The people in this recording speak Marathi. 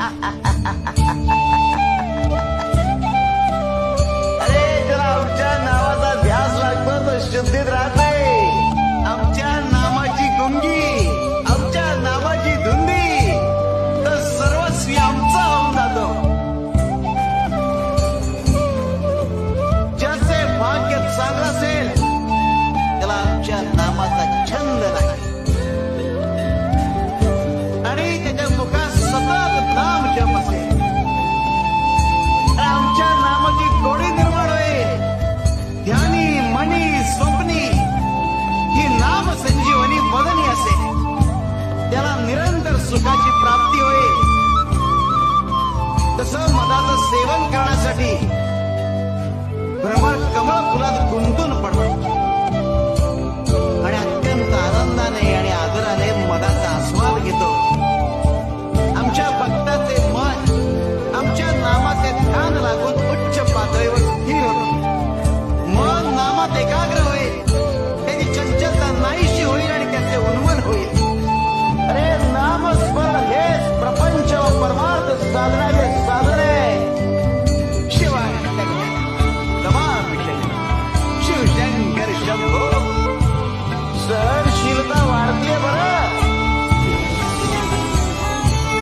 अरे जरा आमच्या नावाचा ध्यास लागतो तर शुद्धीत राहते. आमच्या नामाची गुंगी, आमच्या नामाची धुंदी तर सर्वस्वी आमचा होऊन जातो. ज्याचे भाग्य चांगलं असेल त्याला आमच्या नामाचा छंद नाही आणि त्याच्या मुखात सतत नाम जप असेल. आमच्या नामाची गोडी निर्माण होईल. ध्यानी मनी स्वप्नी ही नाम संजीवनी बदनी असेल. त्याला निरंतर सुखाची प्राप्ती होईल. तसं मधाचं सेवन करण्यासाठी भ्रमर कमळ फुलात गुंत